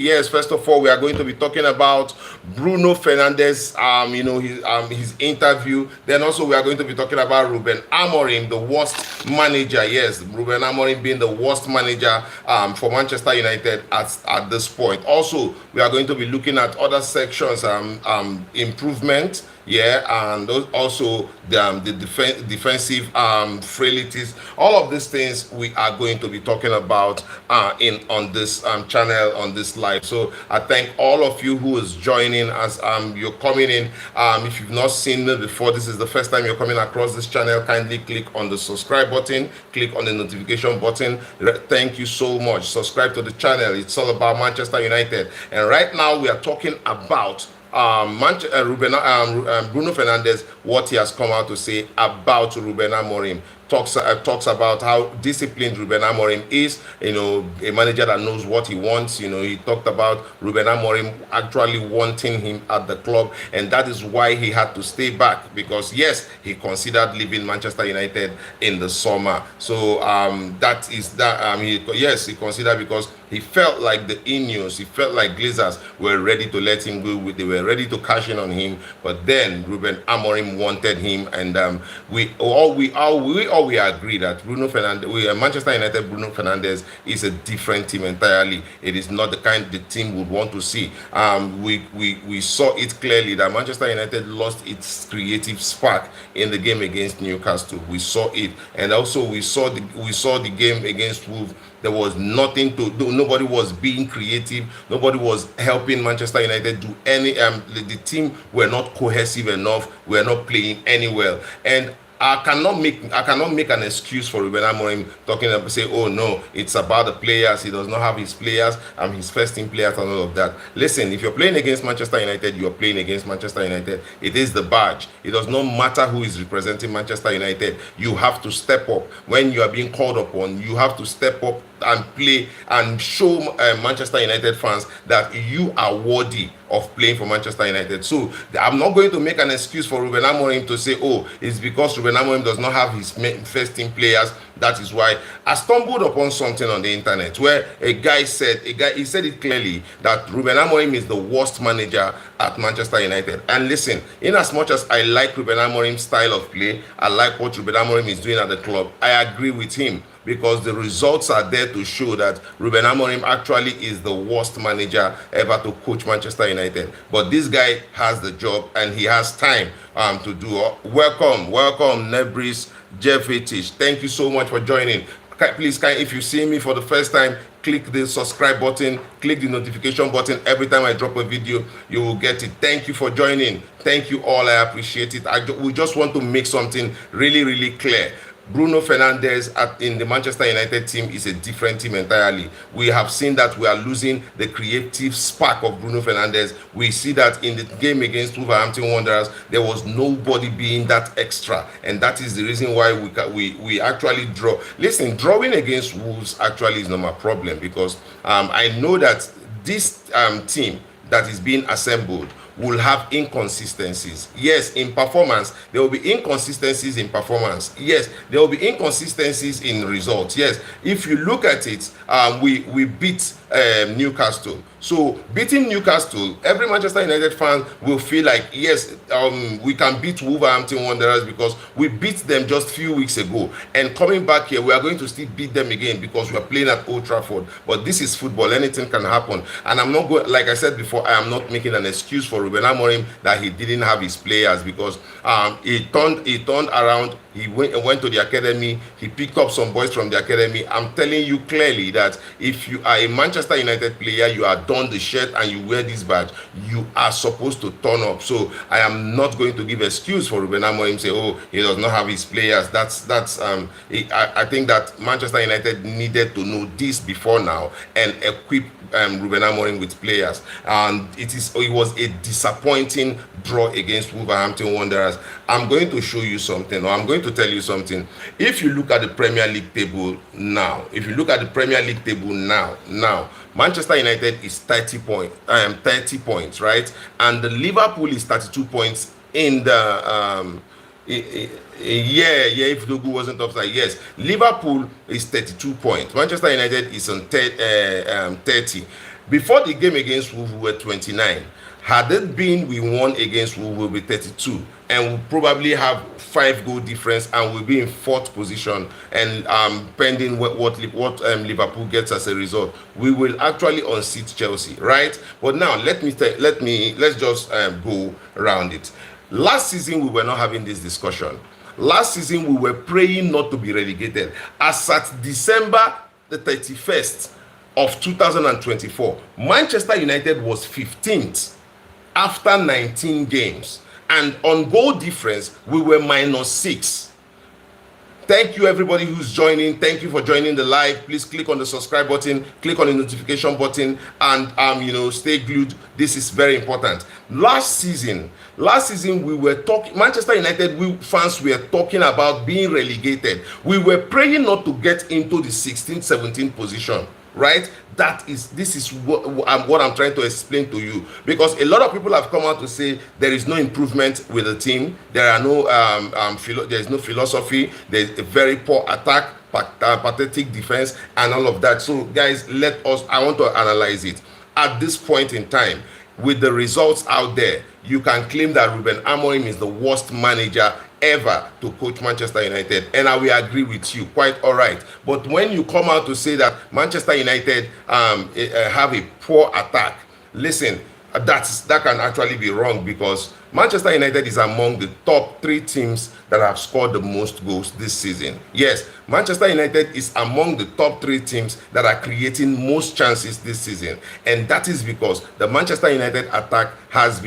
Yes, first of all, we are going to be talking about Bruno Fernandes, his interview. Then also we are going to be talking about Ruben Amorim, the worst manager. Yes, Ruben Amorim being the worst manager for Manchester United at this point. Also, we are going to be looking at other sections, improvement. Yeah, and also the defensive frailties. All of these things we are going to be talking about in on this channel, on this live. So I thank all of you who is joining as you're coming in. If you've not seen it before, this is the first time you're coming across this channel, kindly click on the subscribe button, click on the notification button. Thank you so much. Subscribe to the channel. It's all about Manchester United, and right now we are talking about Bruno Fernandes, what he has come out to say about Ruben Amorim. Talks about how disciplined Ruben Amorim is, a manager that knows what he wants. He talked about Ruben Amorim actually wanting him at the club, and that is why he had to stay back, because yes, he considered leaving Manchester United in the summer. So he considered, because he felt like the Ineos, he felt like Glazers were ready to let him go. They were ready to cash in on him, but then Ruben Amorim wanted him, and we all agree that Manchester United Bruno Fernandes is a different team entirely. It is not the team would want to see. We saw it clearly that Manchester United lost its creative spark in the game against Newcastle. We saw it, and also we saw the game against Wolves. There was nothing to do. Nobody was being creative. Nobody was helping Manchester United do any. The team were not cohesive enough. We are not playing any well, and I cannot make an excuse for Ruben Amorim talking about, say, oh no, it's about the players. He does not have his players, his first team players and all of that. Listen, if you're playing against Manchester United, you're playing against Manchester United. It is the badge. It does not matter who is representing Manchester United. You have to step up when you are being called upon. You have to step up and play and show Manchester United fans that you are worthy of playing for Manchester United. So I'm not going to make an excuse for Ruben Amorim to say, oh, it's because Ruben Amorim does not have his first team players. That is why I stumbled upon something on the internet where he said it clearly that Ruben Amorim is the worst manager at Manchester United. And listen, in as much as I like Ruben Amorim's style of play, I like what Ruben Amorim is doing at the club, I agree with him, because the results are there to show that Ruben Amorim actually is the worst manager ever to coach Manchester United. But this guy has the job and he has time to do. Welcome, Nebris Jeffetich. Thank you so much for joining. Please, if you see me for the first time, click the subscribe button, click the notification button. Every time I drop a video, you will get it. Thank you for joining. Thank you all. I appreciate it. We just want to make something really, really clear. Bruno Fernandes in the Manchester United team is a different team entirely. We have seen that we are losing the creative spark of Bruno Fernandes. We see that in the game against Wolverhampton Wanderers, there was nobody being that extra, and that is the reason why we actually draw. Listen, drawing against Wolves actually is not my problem, because I know that this team that is being assembled will have inconsistencies. Yes, in performance, there will be inconsistencies in performance. Yes, there will be inconsistencies in results. Yes, if you look at it, we beat Newcastle. So beating Newcastle, every Manchester United fan will feel like, yes, we can beat Wolverhampton Wanderers because we beat them just a few weeks ago, and coming back here we are going to still beat them again because we are playing at Old Trafford. But this is football, anything can happen, and I'm not going, like I said before, I am not making an excuse for Ruben Amorim that he didn't have his players, because he turned around. He went to the academy. He picked up some boys from the academy. I'm telling you clearly that if you are a Manchester United player, you are donned the shirt and you wear this badge, you are supposed to turn up. So I am not going to give excuse for Ruben Amorim say, oh, he does not have his players. I think that Manchester United needed to know this before now and equip Ruben Amorim with players. And it was a disappointing draw against Wolverhampton Wanderers. I'm going to show you something, or I'm going to tell you something. If you look at the Premier League table now, Manchester United is 30 points, right? And the Liverpool is 32 points in the if Dogu wasn't offside, yes. Liverpool is 32 points. Manchester United is on 30. Before the game against Wolves, we were 29. Had it been we won against Wolves, we'll be 32, and we'll probably have 5-goal difference, and we'll be in 4th position. And pending what Liverpool gets as a result, we will actually unseat Chelsea, right? But now let's just go around it. Last season we were not having this discussion. Last season we were praying not to be relegated. As at December the 31st of 2024, Manchester United was 15th after 19 games, and on goal difference we were -6. Thank you everybody who's joining. Thank you for joining the live. Please click on the subscribe button, click on the notification button, and stay glued. This is very important. Last season we were talking, Manchester United fans were talking about being relegated. We were praying not to get into the 16th, 17th position, right? This is what I'm trying to explain to you, because a lot of people have come out to say there is no improvement with the team. There are no there is no philosophy. There's a very poor attack, pathetic defense, and all of that. So guys, I want to analyze it at this point in time. With the results out there, you can claim that Ruben Amorim is the worst manager ever to coach Manchester United, and I will agree with you, quite all right. But when you come out to say that Manchester United have a poor attack, listen, that can actually be wrong, because Manchester United is among the top 3 teams that have scored the most goals this season. Yes, Manchester United is among the top 3 teams that are creating most chances this season, and that is because the Manchester United attack has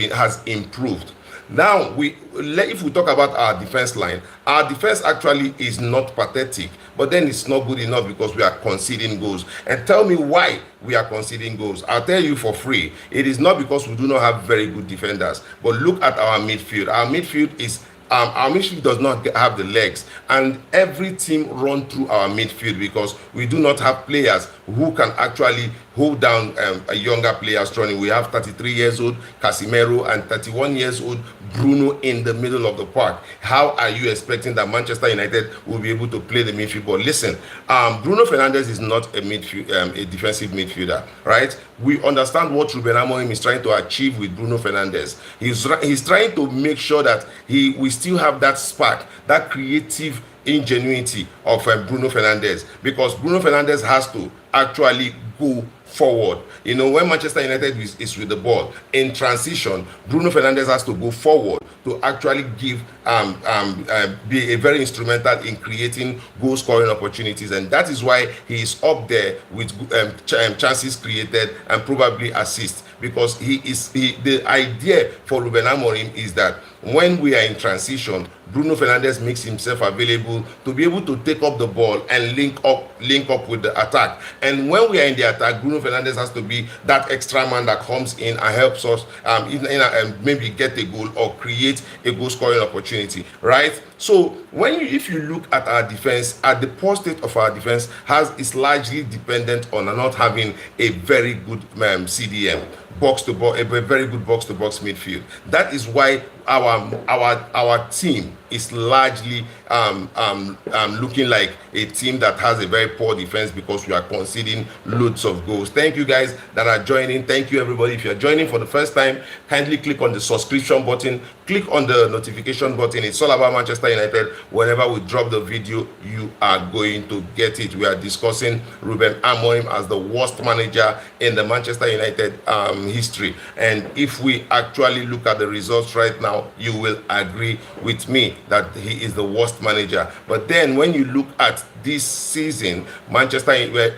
improved. Now, if we talk about our defense line, our defense actually is not pathetic, but then it's not good enough because we are conceding goals. And tell me why we are conceding goals. I'll tell you for free. It is not because we do not have very good defenders, but look at our midfield. Our midfield does not have the legs, and every team run through our midfield because we do not have players who can actually hold down a younger players running. We have 33 years old Casemiro and 31 years old Bruno in the middle of the park. How are you expecting that Manchester United will be able to play the midfield ball? Listen, Bruno Fernandes is not a defensive midfielder, right? We understand what Ruben Amorim is trying to achieve with Bruno Fernandes. He's trying to make sure that we still have that spark, that creative ingenuity of Bruno Fernandes, because Bruno Fernandes has to actually go forward. When Manchester United is with the ball in transition, Bruno Fernandes has to go forward to actually be a very instrumental in creating goal scoring opportunities, and that is why he is up there with chances created and probably assists, because the idea for Ruben Amorim is that when we are in transition, Bruno Fernandes makes himself available to be able to take up the ball and link up with the attack. And when we are in the attack, Bruno Fernandes has to be that extra man that comes in and helps us maybe get a goal or create a goal scoring opportunity, right? So if you look at our defense, at the poor state of our defense is largely dependent on not having a very good CDM, box to box, a very good box to box midfield. That is why our team is largely looking like a team that has a very poor defense, because we are conceding loads of goals. Thank you guys that are joining. Thank you everybody. If you're joining for the first time, kindly click on the subscription button, click on the notification button. It's all about Manchester United. Whenever we drop the video, you are going to get it. We are discussing Ruben Amorim as the worst manager in the Manchester United history, and if we actually look at the results right now, you will agree with me that he is the worst manager. But then when you look at this season,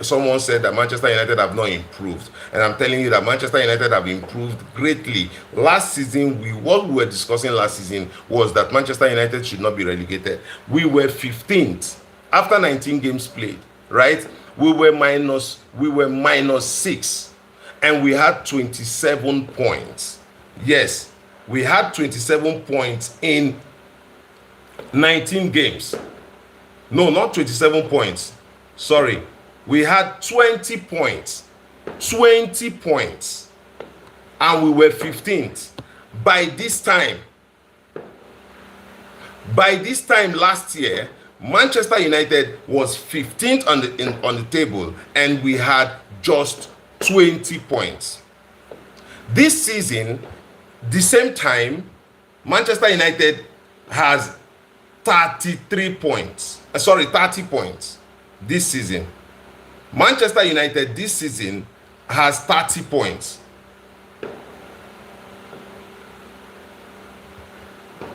someone said that Manchester United have not improved, and I'm telling you that Manchester United have improved greatly. Last season, what we were discussing last season was that Manchester United should not be relegated. We were 15th after 19 games played, right? We were minus 6, and we had 27 points. Yes, we had 27 points in 19 games. No, not 27 points. Sorry. We had 20 points. 20 points. And we were 15th. By this time last year, Manchester United was 15th on the table, and we had just 20 points. This season, the same time, Manchester United has 33 points. 30 points this season. Manchester United this season has 30 points.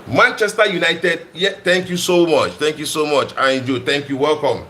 Manchester United, yeah, thank you so much. Thank you so much. I enjoy. Thank you. Welcome.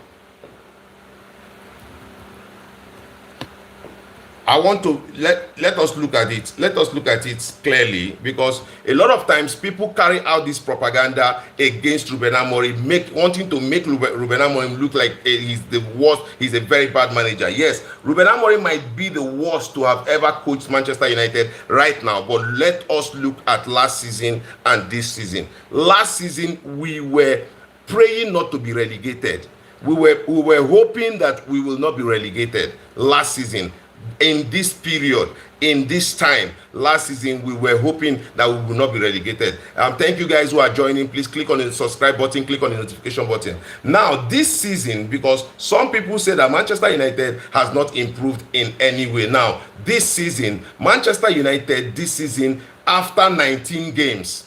I want to let us look at it. Let us look at it clearly, because a lot of times people carry out this propaganda against Ruben Amorim, wanting to make Ruben Amorim look like he's the worst. He's a very bad manager. Yes, Ruben Amorim might be the worst to have ever coached Manchester United right now. But let us look at last season and this season. Last season we were praying not to be relegated. We were hoping that we will not be relegated last season. In this period, in this time last season, we were hoping that we will not be relegated. Thank you guys who are joining. Please click on the subscribe button, click on the notification button. Now this season, because some people say that Manchester United has not improved in any way. Now this season, Manchester United this season, after 19 games,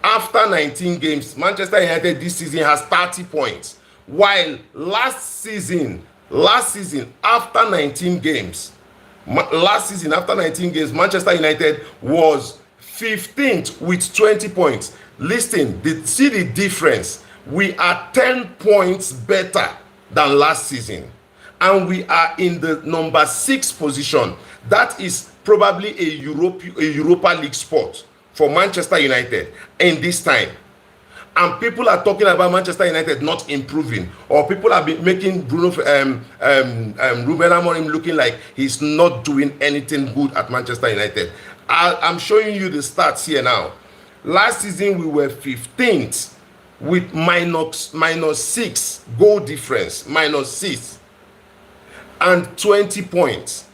Manchester United this season has 30 points, while last season after 19 games, Manchester United was 15th with 20 points. Listen, see the difference. We are 10 points better than last season, and we are in the number 6 position. That is probably a Europa League spot for Manchester United in this time. And people are talking about Manchester United not improving, or people have been making Ruben Amorim looking like he's not doing anything good at Manchester United. I'm showing you the stats here now. Last season we were 15th with minus 6 goal difference, minus 6, and 20 points.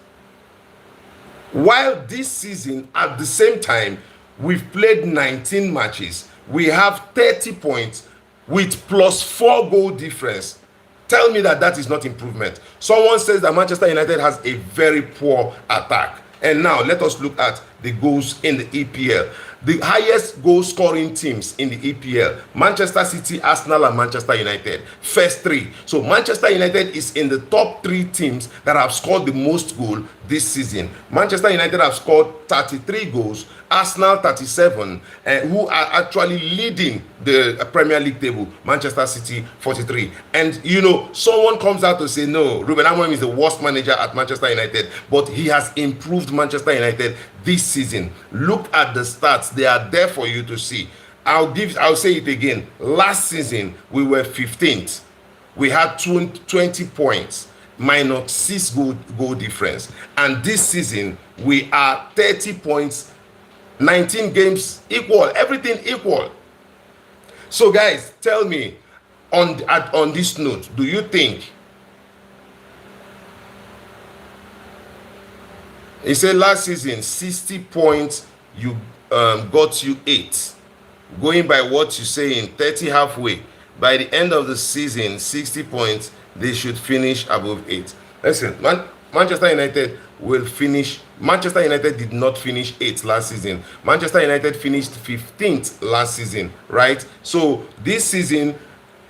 While this season, at the same time, we've played 19 matches. We have 30 points with plus 4 goal difference. Tell me that is not improvement. Someone says that Manchester United has a very poor attack. And now let us look at the goals in the EPL. The highest goal scoring teams in the EPL: Manchester City, Arsenal, and Manchester United. First 3. So Manchester United is in the top 3 teams that have scored the most goal this season. Manchester United have scored 33 goals, Arsenal 37, who are actually leading the Premier League table. Manchester City 43. And you know, someone comes out to say, no, Ruben Amorim is the worst manager at Manchester United, but he has improved Manchester United this season. Look at the stats. They are there for you to see. I'll say it again. Last season we were 15th. We had 20 points, minus 6 goal difference. And this season we are 30 points, 19 games equal, everything equal. So guys, tell me, on this note, do you think, he said last season 60 points, you got you 8. Going by what you say, in 30 halfway, by the end of the season, 60 points, they should finish above 8. Listen, Manchester United will finish. Manchester United did not finish 8th last season. Manchester United finished 15th last season, right? So this season,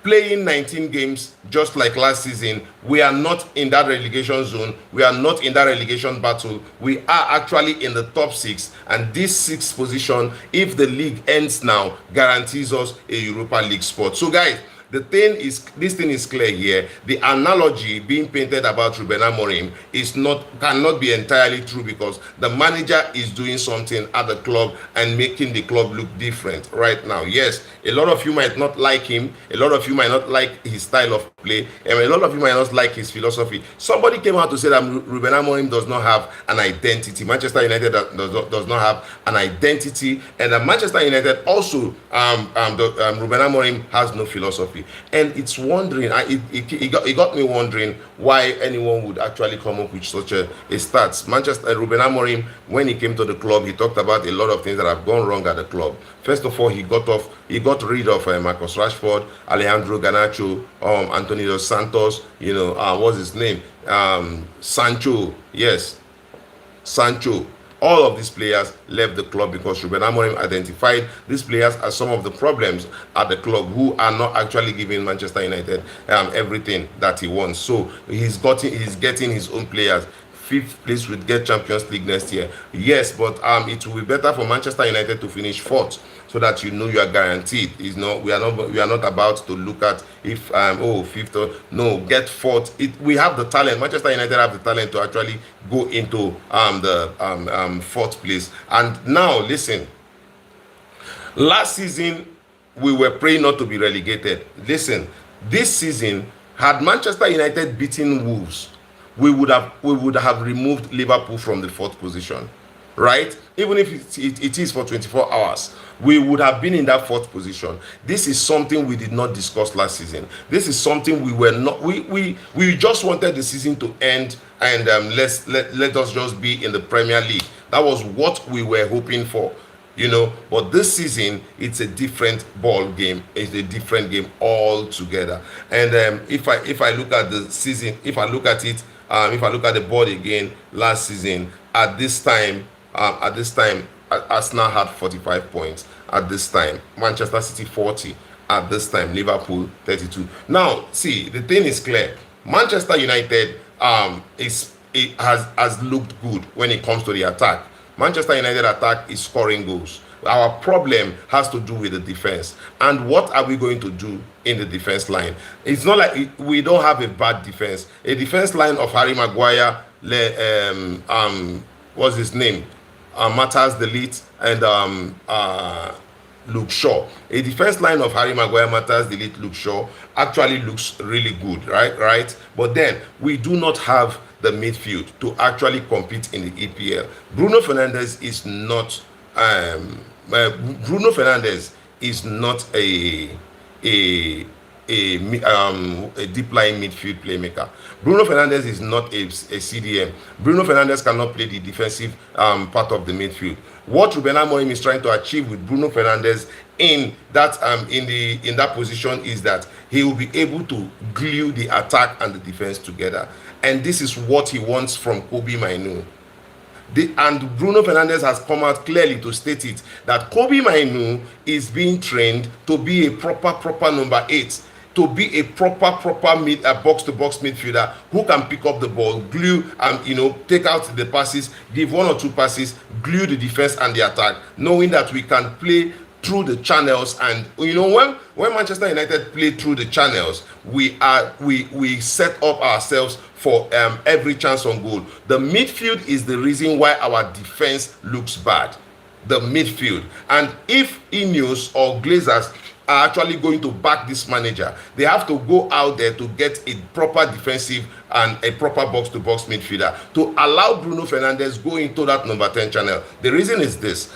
playing 19 games just like last season, we are not in that relegation zone. We are not in that relegation battle. We are actually in the top 6, and this 6th position, if the league ends now, guarantees us a Europa League spot. So guys, this thing is clear here. The analogy being painted about Ruben Amorim cannot be entirely true, because the manager is doing something at the club and making the club look different right now. Yes, a lot of you might not like him, a lot of you might not like his style of play, and a lot of you might not like his philosophy. Somebody came out to say that Ruben Amorim does not have an identity. Manchester United does not have an identity, and that Manchester United also, Ruben Amorim has no philosophy. philosophy. And it's wondering, it got me wondering why anyone would actually come up with such a stats. Ruben Amorim, when he came to the club, he talked about a lot of things that have gone wrong at the club. First of all, he got rid of Marcus Rashford, Alejandro Garnacho, Antonio Dos Santos, what's his name? Sancho, yes, Sancho. All of these players left the club because Ruben Amorim identified these players as some of the problems at the club who are not actually giving Manchester United everything that he wants. So he's getting his own players. 5th place would get Champions League next year. Yes, but it will be better for Manchester United to finish 4th, so that you are guaranteed. We are not about to look at if 5th or no, get 4th. We have the talent. Manchester United have the talent to actually go into the 4th place. And now listen, last season we were praying not to be relegated. Listen, this season, had Manchester United beaten Wolves, we would have removed Liverpool from the 4th position, right? Even if it is for 24 hours, we would have been in that 4th position. This is something we did not discuss last season. This is something we were not. We just wanted the season to end and let us just be in the Premier League. That was what we were hoping for. But this season it's a different ball game. It's a different game altogether. And if I look at the season, if I look at the board again, last season at this time, Arsenal had 45 points. At this time, Manchester City 40. At this time, Liverpool 32. Now, see, the thing is clear. Manchester United has looked good when it comes to the attack. Manchester United attack is scoring goals. Our problem has to do with the defense. And what are we going to do in the defense line? It's not like we don't have a bad defense. A defense line of Harry Maguire, what's his name? Matters Delete and Luke Shaw. A defense line of Harry Maguire, Matters Delete, Luke Shaw actually looks really good, right? But then we do not have the midfield to actually compete in the EPL. Bruno Fernandes is not a deep lying midfield playmaker. Bruno Fernandes is not a CDM. Bruno Fernandes cannot play the defensive part of the midfield. What Ruben Amorim is trying to achieve with Bruno Fernandes in that position is that he will be able to glue the attack and the defense together. And this is what he wants from Kobbie Mainoo. And Bruno Fernandes has come out clearly to state it, that Kobbie Mainoo is being trained to be a proper number 8, to be a proper box-to-box midfielder who can pick up the ball, glue and take out the passes, give 1 or 2 passes, glue the defense and the attack, knowing that we can play through the channels. And when Manchester United play through the channels, we set up ourselves for every chance on goal. The midfield is the reason why our defense looks bad. The midfield. And if Ineos or Glazers are actually going to back this manager, they have to go out there to get a proper defensive and a proper box-to-box midfielder to allow Bruno Fernandes go into that number 10 channel. The reason is this: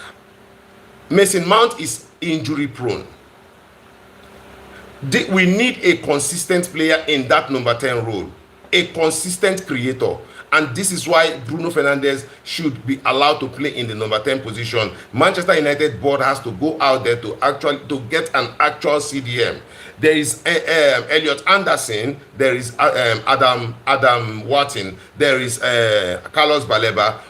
Mason Mount is injury prone. We need a consistent player in that number 10 role, a consistent creator. And this is why Bruno Fernandes should be allowed to play in the number 10 position. Manchester United board has to go out there to get an actual CDM. There is Elliot Anderson, there is Adam Watson, there is Carlos Baleba.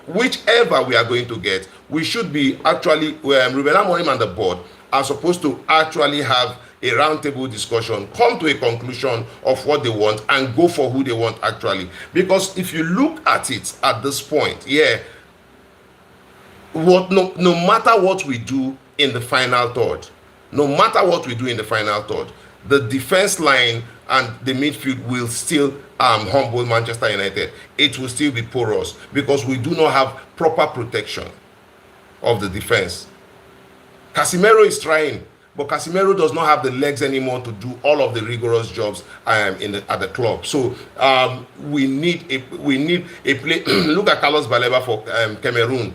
Whichever we are going to get, we should be actually, Ruben Amorim and the board are supposed to actually have a roundtable discussion, come to a conclusion of what they want, and go for who they want actually. Because if you look at it at this point, no matter what we do in the final third, the defense line and the midfield will still humble Manchester United. It will still be porous because we do not have proper protection of the defense. Casemiro is trying, but Casemiro does not have the legs anymore to do all of the rigorous jobs at the club. So we need a play. Look at Carlos Baleba for Cameroon.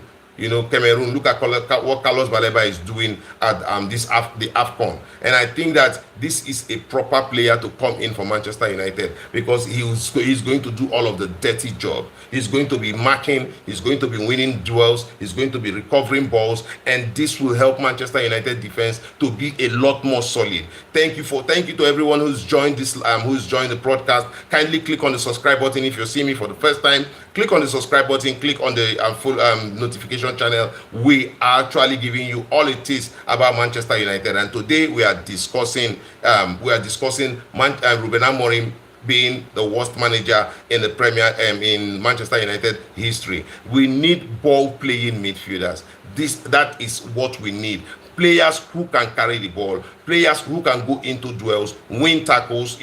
Cameroon. Look at what Carlos Baleba is doing at the AFCON. And I think that this is a proper player to come in for Manchester United, because he's going to do all of the dirty job. He's going to be marking, he's going to be winning duels, he's going to be recovering balls, and this will help Manchester United defense to be a lot more solid. Thank you to everyone who's joined the broadcast. Kindly click on the subscribe button if you're seeing me for the first time. Click on the subscribe button, click on the full notification channel. We are actually giving you all it is about Manchester United, and today we are discussing Ruben Amorim being the worst manager in the in Manchester United history. We need ball playing midfielders. That is what we need. Players who can carry the ball, players who can go into duels, win tackles,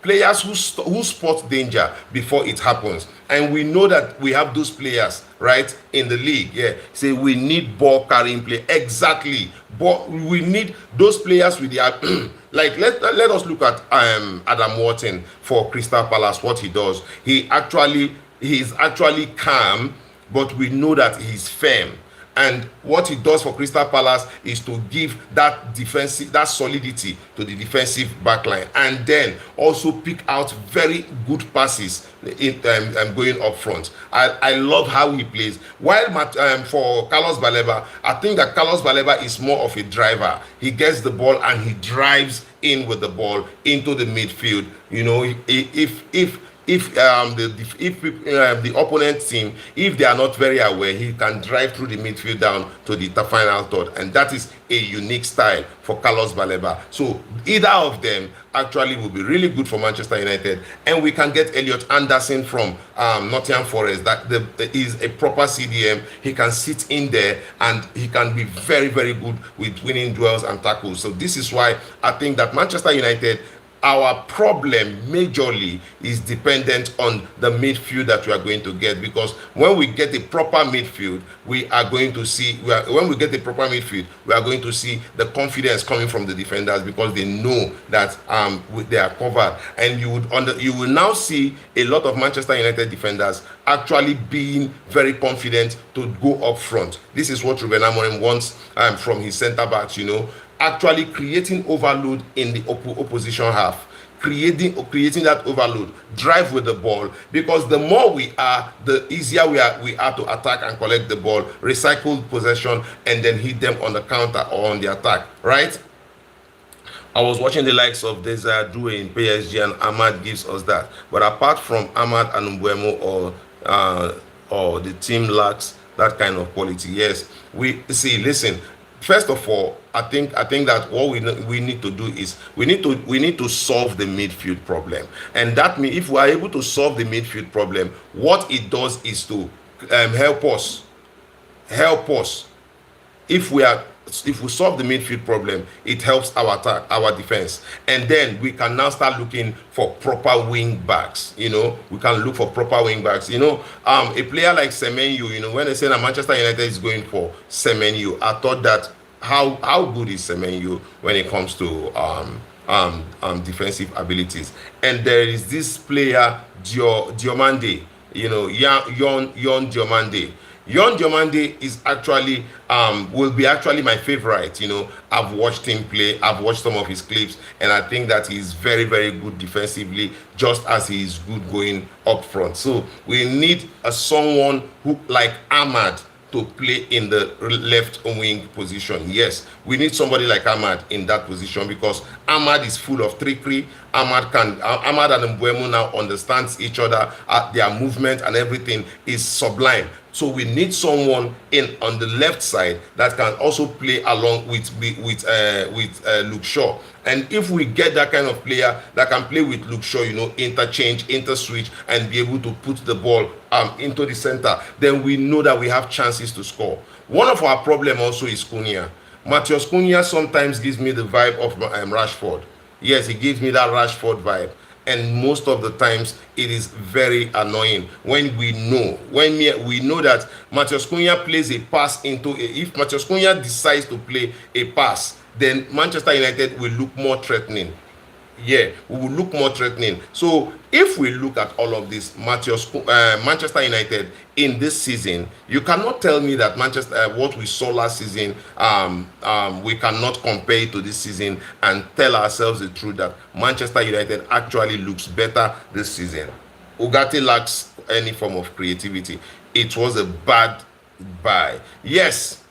players who spot danger before it happens. And we know that we have those players, right, in the league. Yeah, say we need ball carrying play. Exactly. But we need those players with the like let us look at Adam Wharton for Crystal Palace, what he does. He's actually calm, but we know that he's firm. And what he does for Crystal Palace is to give that solidity to the defensive backline, and then also pick out very good passes going up front. I love how he plays. While for Carlos Baleba, I think that Carlos Baleba is more of a driver. He gets the ball and he drives in with the ball into the midfield. If the opponent team, if they are not very aware, he can drive through the midfield down to the final third, and that is a unique style for Carlos Baleba. So either of them actually will be really good for Manchester United, and we can get Elliot Anderson from Nottingham Forest. That is a proper CDM. He can sit in there and he can be very, very good with winning duels and tackles. So this is why I think that Manchester United, our problem majorly is dependent on the midfield that we are going to get, because when we get a proper midfield, we are going to see the confidence coming from the defenders, because they know that they are covered. And you will now see a lot of Manchester United defenders actually being very confident to go up front. This is what Ruben Amorim wants from his centre backs, actually creating overload in the opposition half, creating that overload, drive with the ball, because the more we are, the easier we are to attack and collect the ball, recycle possession, and then hit them on the counter or on the attack, right? I was watching the likes of Desiree in PSG, and Ahmad gives us that. But apart from Ahmad and Mbeumo, or the team lacks that kind of quality. Yes, listen. First of all, I think that what we need to do is we need to solve the midfield problem, and that means if we are able to solve the midfield problem, what it does is to help us. If we solve the midfield problem, it helps our attack, our defense, and then we can now start looking for proper wing backs. We can look for proper wing backs. A player like Semenyo, when they say that Manchester United is going for Semenyo, I thought that how good is Semenyo when it comes to defensive abilities. And there is this player Diomande, Yon Diomande. Yon Diomande is actually will be my favorite. I've watched him play, I've watched some of his clips, and I think that he's very, very good defensively, just as he is good going up front. So we need someone who, like Ahmad, to play in the left wing position. Yes, we need somebody like Ahmad in that position, because Ahmad is full of trickery. Ahmad and Mbeumo now understands each other. Their movement and everything is sublime. So we need someone on the left side that can also play along with Luke Shaw. And if we get that kind of player that can play with Luke Shaw, interchange, interswitch, and be able to put the ball into the center, then we know that we have chances to score. One of our problem also is Cunha. Matheus Cunha sometimes gives me the vibe of Rashford. Yes, he gives me that Rashford vibe. And most of the times it is very annoying when we know that Matheus Cunha plays a pass if Matheus Cunha decides to play a pass, then Manchester United will look more threatening. yeah, we will look more threatening. So if we look at all of this, Manchester United in this season, you cannot tell me that Manchester, what we saw last season, we cannot compare it to this season and tell ourselves the truth that Manchester United actually looks better this season. Ugarte lacks any form of creativity. It was a bad buy. Yes,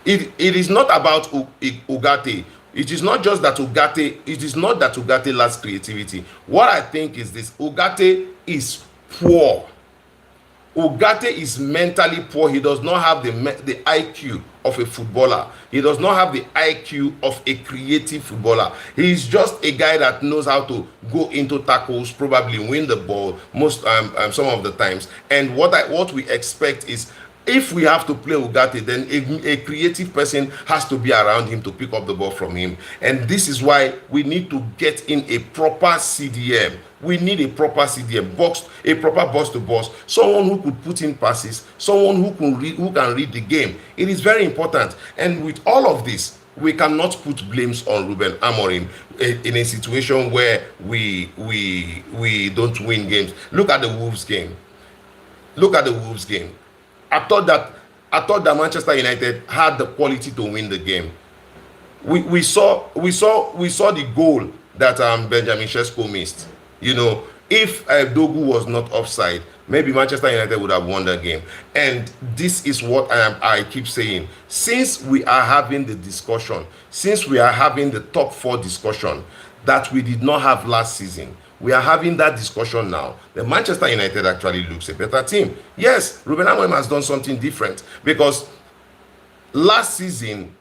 it is not about Ugarte. It is not just that Ugarte, it is not that Ugarte lacks creativity. What I think is this: Ugarte is poor. Ugarte is mentally poor. He does not have the IQ of a footballer. He does not have the IQ of a creative footballer. He is just a guy that knows how to go into tackles, probably win the ball most some of the times. And what we expect is, if we have to play Ugarte, then a creative person has to be around him to pick up the ball from him. And this is why we need to get in a proper CDM. We need a proper CDM, a proper boss to boss, someone who could put in passes, someone who can read the game. It is very important. And with all of this, we cannot put blames on Ruben Amorim in a situation where we don't win games. Look at the Wolves game. Look at the Wolves game. I thought that Manchester United had the quality to win the game. We saw the goal that Benjamin Sesko missed. You know, if Dogu was not offside, maybe Manchester United would have won the game. And this is what I keep saying. Since we are having the discussion, since we are having the top 4 discussion that we did not have last season, we are having that discussion now. The Manchester United actually looks a better team. Yes, Ruben Amorim has done something different, because last season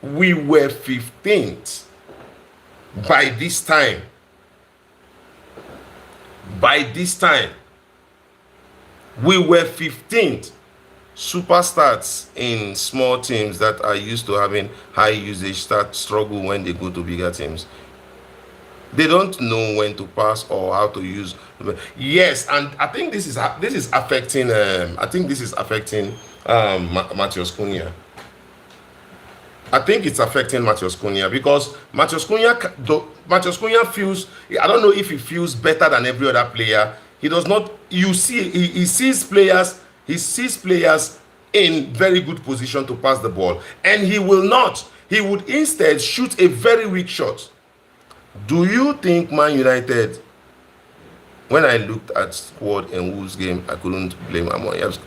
we were 15th. By this time, we were 15th. Superstars in small teams that are used to having high usage start struggle when they go to bigger teams. They don't know when to pass or how to use. Yes, and I think this is affecting. Matheus Cunha. I think it's affecting Matheus Cunha, because Matheus Cunha feels. I don't know if he feels better than every other player. He does not. You see, he sees players. He sees players in very good position to pass the ball, and he will not. He would instead shoot a very weak shot. Do you think Man United, when I looked at squad in Wolves game, I couldn't blame Amorim.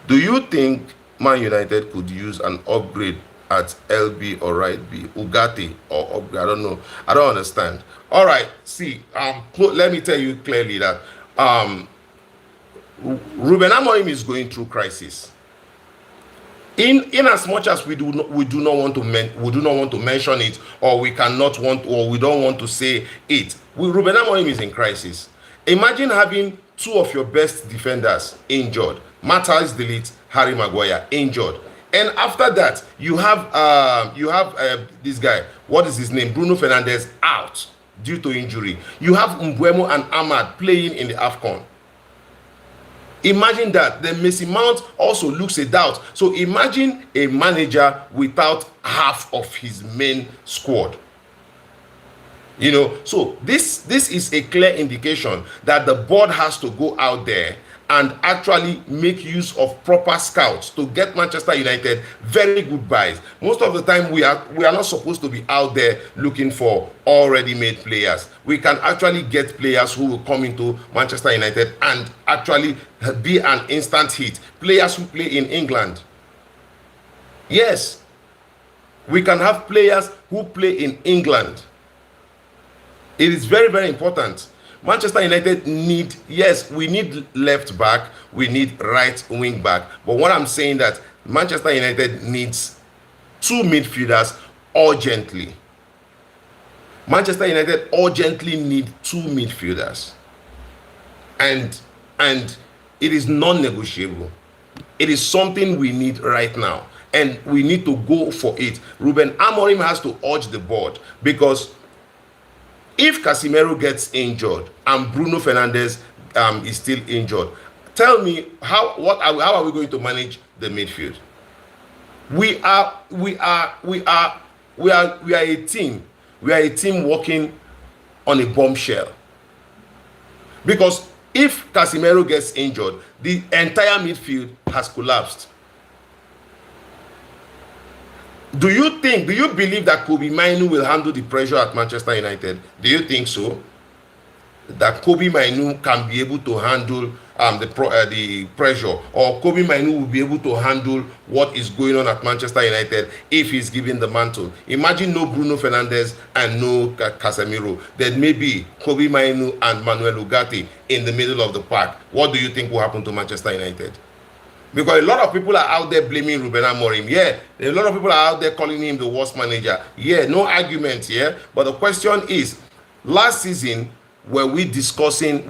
Do you think Man United could use an upgrade at LB or right B, Ugarte or upgrade? I don't know. I don't understand. All right, see, let me tell you clearly that Ruben Amorim is going through crisis. In as much as we do not want to mention it, or we don't want to say it, Ruben Amorim is in crisis. Imagine having 2 of your best defenders injured, Matthias de Ligt, Harry Maguire injured, and after that you have this guy, what is his name, Bruno Fernandes, out due to injury. You have Mbeumo and Ahmad playing in the AFCON. Imagine that. Then Mason Mount also looks a doubt. So imagine a manager without half of his main squad. You know, so this is a clear indication that the board has to go out there and actually make use of proper scouts to get Manchester United very good buys. Most of the time we are not supposed to be out there looking for already made players. We can actually get players who will come into Manchester United and actually be an instant hit. Players who play in England. Yes, we can have players who play in England. It is very, very important. Manchester United we need left back, we need right wing back. But what I'm saying that Manchester United needs 2 midfielders urgently. Manchester United urgently need 2 midfielders. And it is non-negotiable. It is something we need right now. And we need to go for it. Ruben Amorim has to urge the board, because if Casemiro gets injured and Bruno Fernandes is still injured, tell me how are we going to manage the midfield? We are a team. We are a team working on a bombshell. Because if Casemiro gets injured, the entire midfield has collapsed. Do you believe that Kobe Mainu will handle the pressure at Manchester United? Do you think so? That Kobe Mainu can be able to handle the pressure, or Kobe Mainu will be able to handle what is going on at Manchester United if he's given the mantle? Imagine no Bruno Fernandes and no Casemiro. Then maybe Kobe Mainu and Manuel Ugarte in the middle of the pack. What do you think will happen to Manchester United? Because a lot of people are out there blaming Ruben Amorim. Yeah, a lot of people are out there calling him the worst manager. Yeah, no argument here. Yeah? But the question is, last season, were we discussing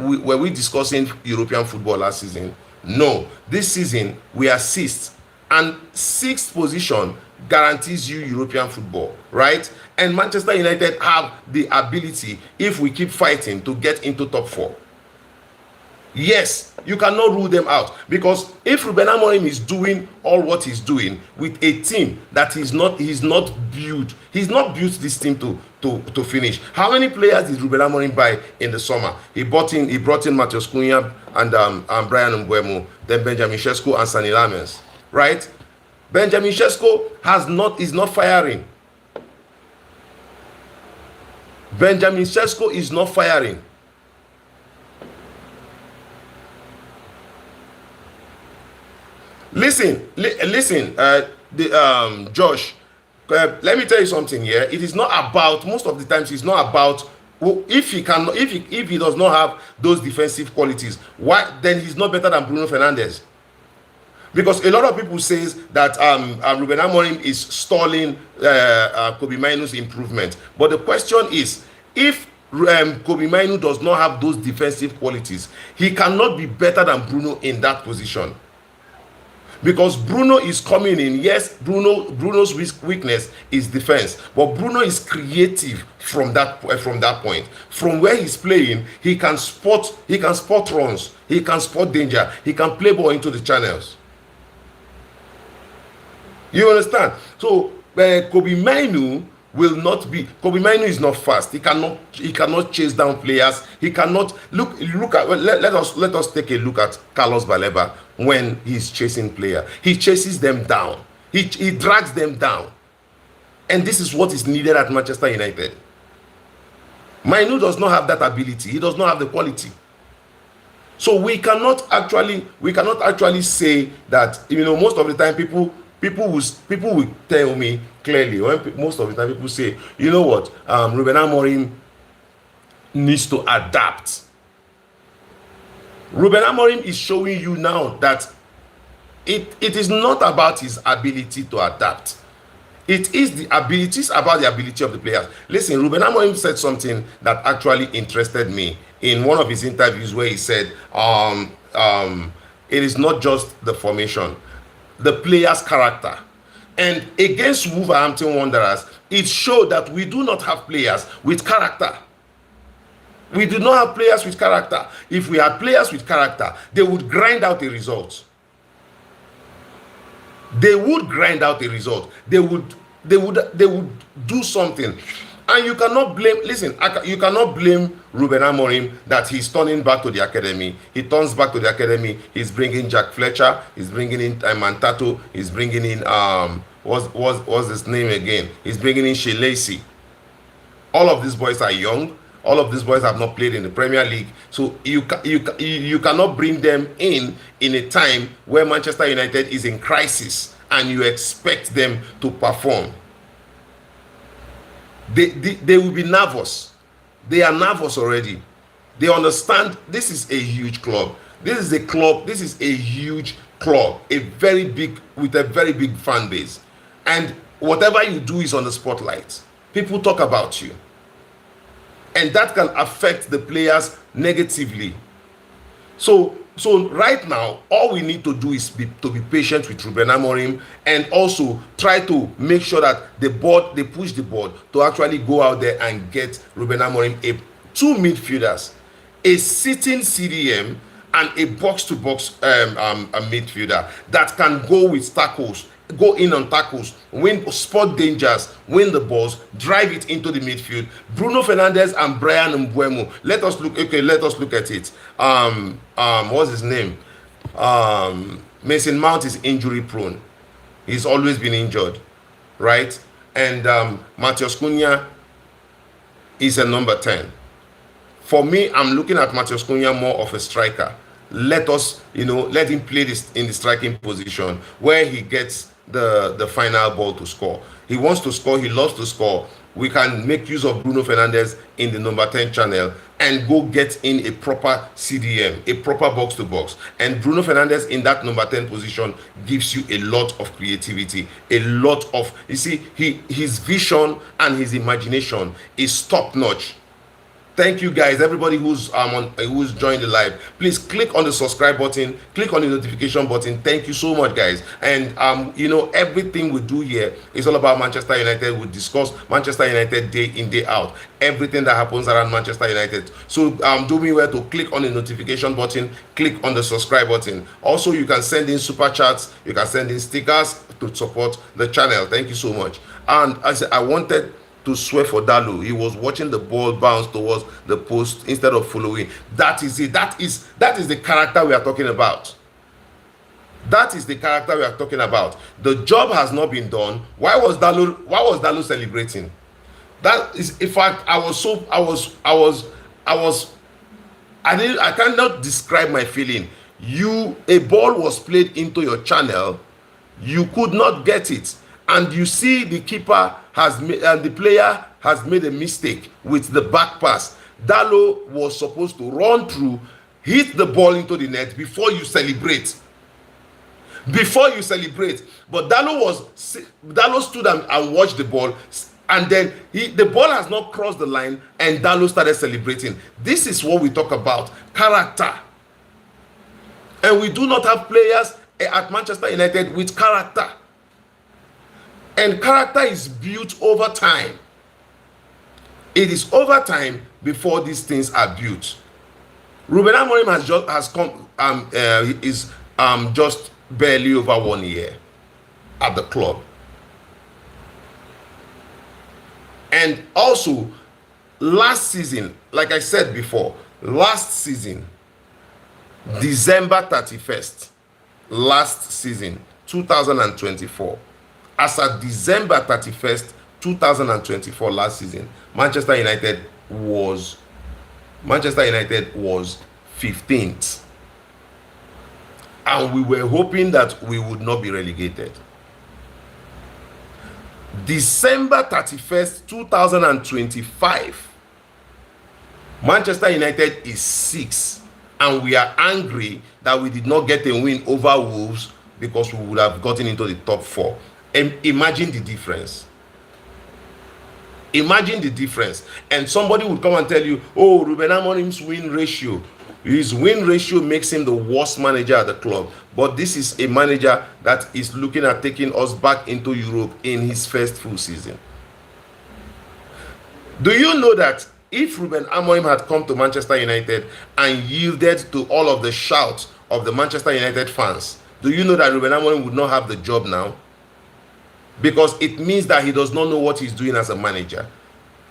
European football last season? No. This season, we are sixth. And sixth position guarantees you European football, right? And Manchester United have the ability, if we keep fighting, to get into top 4. Yes, you cannot rule them out, because if Ruben Amorim is doing all what he's doing with a team that he's not built this team to finish. How many players did Ruben Amorim buy in the summer? He brought in Matheus Cunha and Brian Mbeumo, then Benjamin Sesko and Sani Lamens, right? Benjamin Sesko is not firing. Benjamin Sesko is not firing. Listen, Josh, let me tell you something here. It is not about, most of the times it's not about, if he does not have those defensive qualities, why then he's not better than Bruno Fernandes? Because a lot of people says that Ruben Amorim is stalling Kobe Mainu's improvement. But the question is, if Kobe Mainu does not have those defensive qualities, he cannot be better than Bruno in that position. Because Bruno is coming in. Yes, Bruno's weakness is defense, but Bruno is creative from that point. From where he's playing, he can spot runs, he can spot danger, he can play ball into the channels. You understand? So Kobe Mainu is not fast. He cannot chase down players. He cannot look at. Let us take a look at Carlos Baleba when he's chasing player. He chases them down. He drags them down. And this is what is needed at Manchester United. Mainu does not have that ability. He does not have the quality. So we cannot actually say that, most of the time people will tell me clearly, most of the time people say, you know what, Ruben Amorim needs to adapt. Ruben Amorim is showing you now that it is not about his ability to adapt. It is about the ability of the players. Listen, Ruben Amorim said something that actually interested me in one of his interviews, where he said, it is not just the formation, the player's character. And against Wolverhampton Wanderers, it showed that we do not have players with character. We do not have players with character. If we had players with character, they would grind out a result. They would grind out a result. They would do something. And you cannot blame, you cannot blame Ruben Amorim that he's turning back to the academy. He turns back to the academy. He's bringing Jack Fletcher. He's bringing in Mantato. He's bringing in, what's his name again? He's bringing in Shea Lacey. All of these boys are young. All of these boys have not played in the Premier League. So you cannot bring them in a time where Manchester United is in crisis and you expect them to perform. They will be nervous. They are nervous already. They understand this is a huge club. This is a huge club, with a very big fan base. And whatever you do is on the spotlight. People talk about you. And that can affect the players negatively. So right now, all we need to do is to be patient with Ruben Amorim, and also try to make sure that they push the board to actually go out there and get Ruben Amorim two midfielders, a sitting CDM and a box-to-box a midfielder that can go with tackles, go in on tackles, win, spot dangers, win the balls, drive it into the midfield. Bruno Fernandes and Brian Mbeumo. Let us look. Okay, let us look at it. What's his name? Mason Mount is injury prone. He's always been injured, right? And Matheus Cunha is a number 10. For me, I'm looking at Matheus Cunha more of a striker. Let us, let him play this in the striking position where he gets the final ball to score. He wants to score. He loves to score. We can make use of Bruno Fernandes in the number 10 channel and go get in a proper CDM, a proper box-to-box. And Bruno Fernandes in that number 10 position gives you a lot of creativity, a lot of, his vision and his imagination is top-notch. Thank you guys, everybody who's joined the live. Please click on the subscribe button, click on the notification button. Thank you so much, guys. And everything we do here is all about Manchester United. We discuss Manchester United day in, day out. Everything that happens around Manchester United. So do me well to click on the notification button, click on the subscribe button. Also, you can send in super chats, you can send in stickers to support the channel. Thank you so much. And I wanted to swear for Dalo. He was watching the ball bounce towards the post instead of following. That is it. That is the character we are talking about. That is the character we are talking about. The job has not been done. Why was Dalo celebrating? That is, in fact, I cannot describe my feeling. A ball was played into your channel, you could not get it, and you see the keeper the player has made a mistake with the back pass. Dalo was supposed to run through, hit the ball into the net before you celebrate. But Dalo stood and watched the ball, and then the ball has not crossed the line, and Dalo started celebrating. This is what we talk about, character. And we do not have players at Manchester United with character. And character is built over time. It is over time before these things are built. Ruben Amorim is just barely over 1 year at the club. And also, last season, like I said before, December 31st, last season, 2024. As at December 31st, 2024, last season, Manchester United was 15th. And we were hoping that we would not be relegated. December 31st, 2025, Manchester United is 6th. And we are angry that we did not get a win over Wolves because we would have gotten into the top 4. And imagine the difference. Imagine the difference. And somebody would come and tell you, oh, Ruben Amorim's win ratio. His win ratio makes him the worst manager at the club. But this is a manager that is looking at taking us back into Europe in his first full season. Do you know that if Ruben Amorim had come to Manchester United and yielded to all of the shouts of the Manchester United fans, do you know that Ruben Amorim would not have the job now? Because it means that he does not know what he's doing as a manager.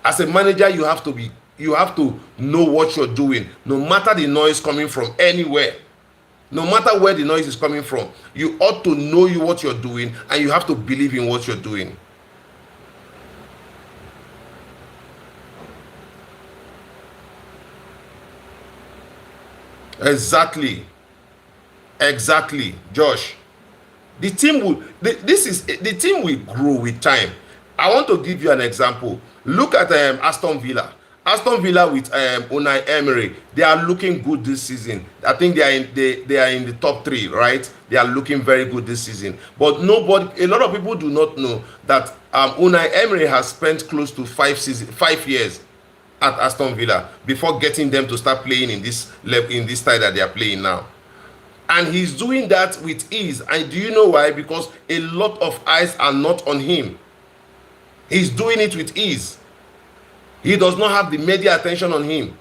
As a manager, you have to know what you're doing, no matter the noise coming from anywhere. No matter where the noise is coming from, you ought to know what you're doing, and you have to believe in what you're doing. Exactly, Josh. The team will grow with time. I want to give you an example. Look at Aston Villa. Aston Villa with Unai Emery, they are looking good this season. I think they are in the top 3, right? They are looking very good this season. But a lot of people do not know that Unai Emery has spent close to 5 years at Aston Villa before getting them to start playing in this style that they are playing now. And he's doing that with ease. And do you know why? Because a lot of eyes are not on him. He's doing it with ease. He does not have the media attention on him.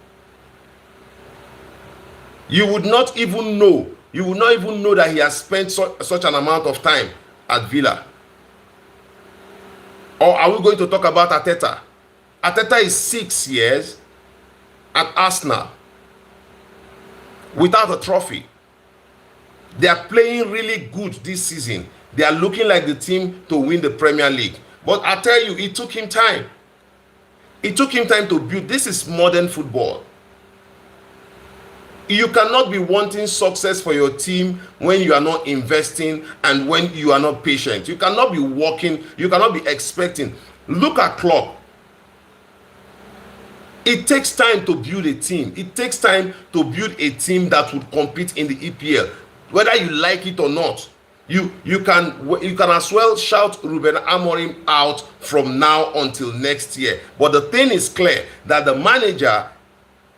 You would not even know. You would not even know that he has spent such an amount of time at Villa. Or are we going to talk about Arteta? Arteta is 6 years at Arsenal without a trophy. They are playing really good this season. They are looking like the team to win the Premier League. But I tell you, it took him time. It took him time to build. This is modern football. You cannot be wanting success for your team when you are not investing and when you are not patient. You cannot be working. You cannot be expecting. Look at Klopp. It takes time to build a team. It takes time to build a team that would compete in the EPL, whether you like it or not. You can as well shout Ruben Amorim out from now until next year. But the thing is clear that the manager,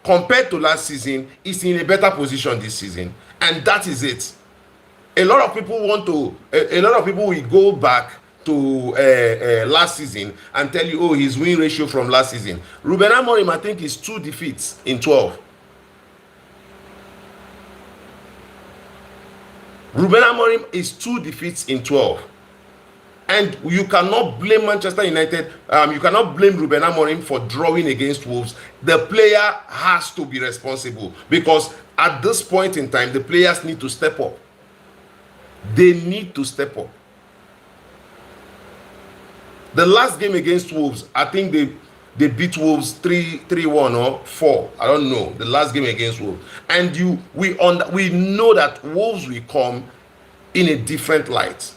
compared to last season, is in a better position this season, and that is it. A lot of people will go back to last season and tell you, oh, his win ratio from last season. Ruben Amorim, I think, is 2 defeats in 12. Ruben Amorim is 2 defeats in 12. And you cannot blame Manchester United. You cannot blame Ruben Amorim for drawing against Wolves. The player has to be responsible, because at this point in time, the players need to step up. They need to step up. The last game against Wolves, I think they beat Wolves 3-1 or 4. I don't know. The last game against Wolves. And we know that Wolves will come in a different light.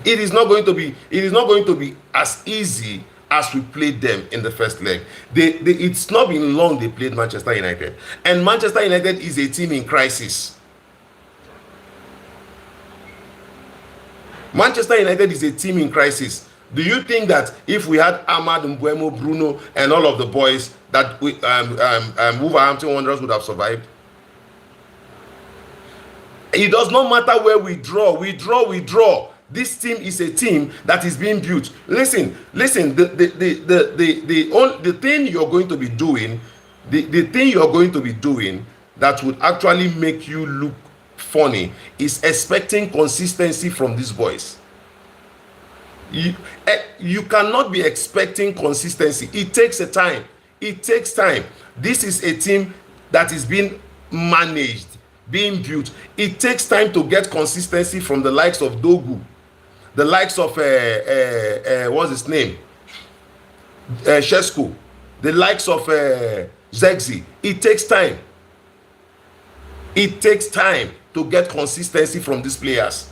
It is not going to be as easy as we played them in the first leg. It's not been long they played Manchester United. And Manchester United is a team in crisis. Manchester United is a team in crisis. Do you think that if we had Ahmad, Mbeumo, Bruno, and all of the boys, that Wolverhampton Wanderers would have survived? It does not matter where we draw. We draw. This team is a team that is being built. Listen. The thing you're going to be doing, the thing you're going to be doing that would actually make you look funny is expecting consistency from these boys. You cannot be expecting consistency. It takes a time. It takes time. This is a team that is being managed, being built. It takes time to get consistency from the likes of Dogu, the likes of what's his name, Shesko, the likes of Zegzi. It takes time. It takes time to get consistency from these players.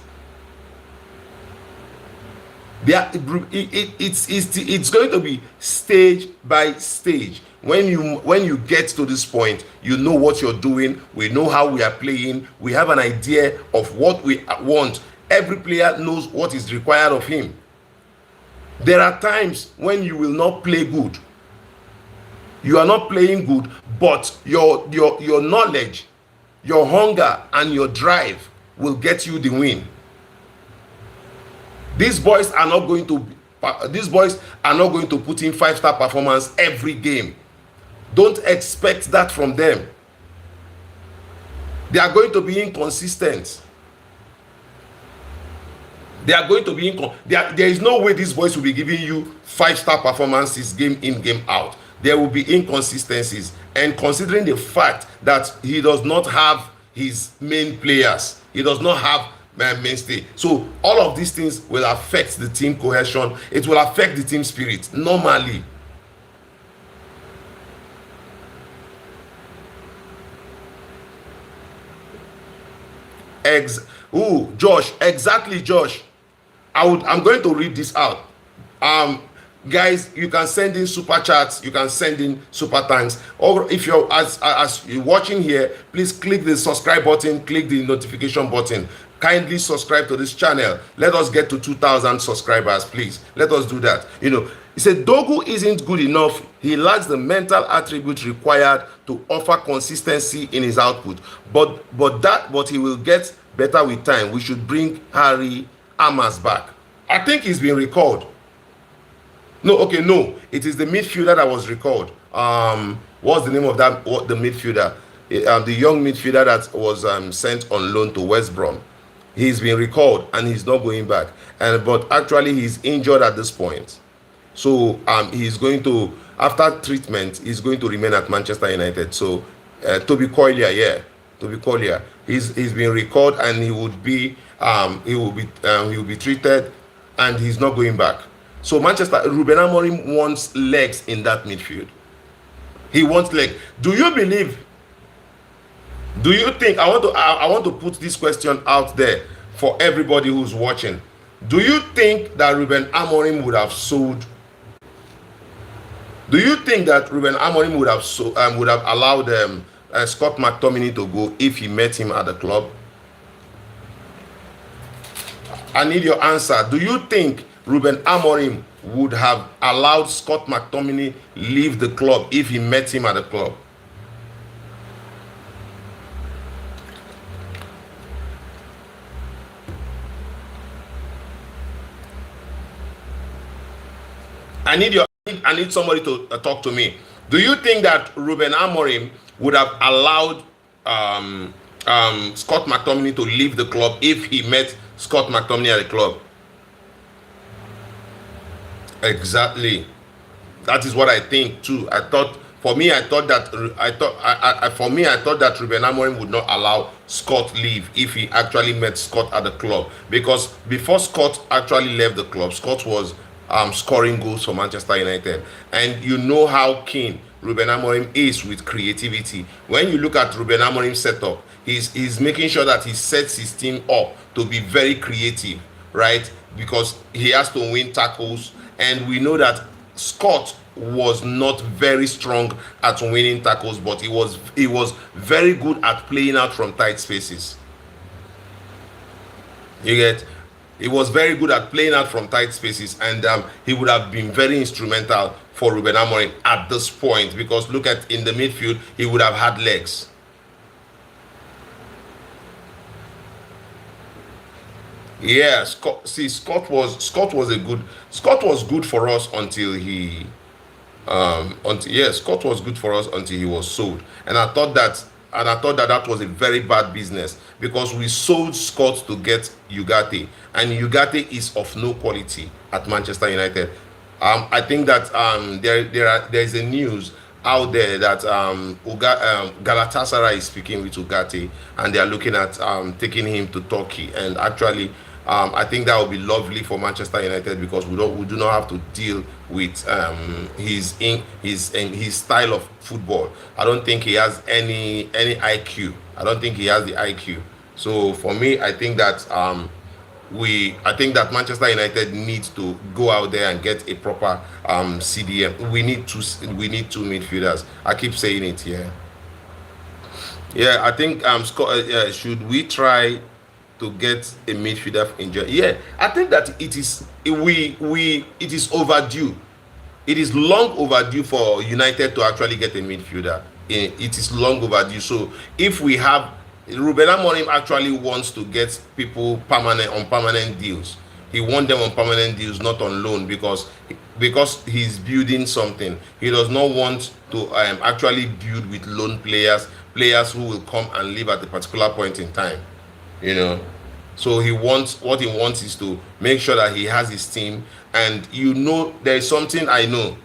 It's going to be stage by stage. When you get to this point, you know what you're doing. We know how we are playing. We have an idea of what we want. Every player knows what is required of him. There are times when you will not play good. You are not playing good, but your knowledge, your hunger, and your drive will get you the win. These boys are not going to put in 5-star performance every game. Don't expect that from them. They are going to be inconsistent. There is no way these boys will be giving you 5-star performances game in, game out. There will be inconsistencies. And considering the fact that he does not have his main players, he does not have mainstay. So all of these things will affect the team cohesion. It will affect the team spirit normally. Josh, exactly, Josh. I'm going to read this out. Guys, you can send in super chats, you can send in super thanks, or if you're as you're watching here, please click the subscribe button, click the notification button. Kindly subscribe to this channel. Let us get to 2,000 subscribers, please. Let us do that. He said Dogu isn't good enough. He lacks the mental attributes required to offer consistency in his output. But he will get better with time. We should bring Harry Amas back. I think he's been recalled. No, it is the midfielder that was recalled. What's the name of the midfielder? the young midfielder that was sent on loan to West Brom. He's been recalled and he's not going back. And but actually he's injured at this point. So he's going to, after treatment, he's going to remain at Manchester United. So Toby Collier, yeah, Toby Collier, he's been recalled and he will be treated, and he's not going back. So Ruben Amorim wants legs in that midfield. He wants legs. Do you believe? Do you think, I want to put this question out there for everybody who's watching. Do you think that Ruben Amorim would have sold? Do you think that Ruben Amorim would have allowed Scott McTominay to go if he met him at the club? I need your answer. Do you think Ruben Amorim would have allowed Scott McTominay leave the club if he met him at the club? I need somebody to talk to me. Do you think that Ruben Amorim would have allowed Scott McTominay to leave the club if he met Scott McTominay at the club? Exactly. That is what I think too. I thought that Ruben Amorim would not allow Scott leave if he actually met Scott at the club, because before Scott actually left the club, Scott was scoring goals for Manchester United, and you know how keen Ruben Amorim is with creativity. When you look at Ruben Amorim's setup, he's making sure that he sets his team up to be very creative, right? Because he has to win tackles, and we know that Scott was not very strong at winning tackles, but he was very good at playing out from tight spaces. You get? He was very good at playing out from tight spaces, and he would have been very instrumental for Ruben Amorim at this point, because look at, in the midfield, he would have had legs. Yeah, Scott was good for us until he Scott was good for us until he was sold. And I thought that was a very bad business, because we sold Scott to get Ugarte, and Ugarte is of no quality at Manchester United. I think that there's a news out there that Galatasaray is speaking with Ugarte, and they are looking at taking him to Turkey. And actually, I think that would be lovely for Manchester United, because we do not have to deal with his style of football. I don't think he has any IQ. I don't think he has the IQ. So for me, I think that Manchester United needs to go out there and get a proper CDM. We need two midfielders. I keep saying it here. Yeah, I think should we try to get a midfielder injured? Yeah, I think that it is overdue. It is long overdue for United to actually get a midfielder. It is long overdue. So if we have, Ruben Amorim actually wants to get people on permanent deals. He wants them on permanent deals, not on loan, because he's building something. He does not want to actually build with loan players who will come and leave at a particular point in time. So what he wants is to make sure that he has his team. And there is something I know.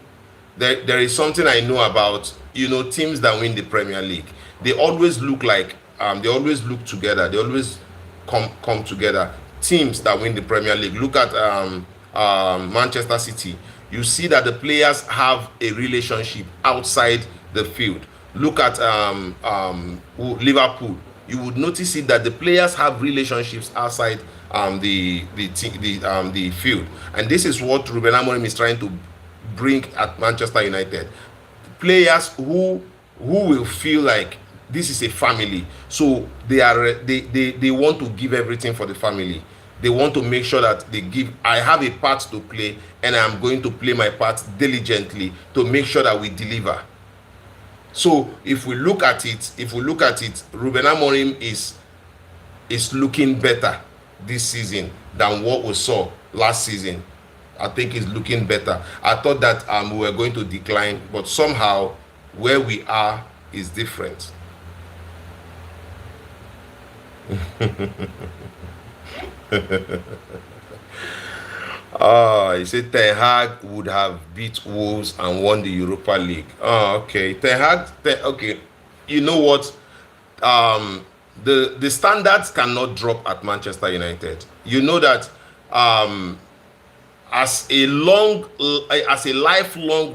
There is something I know about teams that win the Premier League. They always look like they always look together. They always come together. Teams that win the Premier League. Look at Manchester City. You see that the players have a relationship outside the field. Look at Liverpool. You would notice it that the players have relationships outside the field, and this is what Ruben Amorim is trying to bring at Manchester United. Players who will feel like this is a family, so they want to give everything for the family. They want to make sure that I have a part to play, and I'm going to play my part diligently to make sure that we deliver. So if we look at it, Ruben Amorim is looking better this season than what we saw last season. I think he's looking better. I thought that we were going to decline, but somehow where we are is different. Oh, he said Ten Hag would have beat Wolves and won the Europa League. Oh, okay. Okay. You know what? The standards cannot drop at Manchester United. You know that um, as a lifelong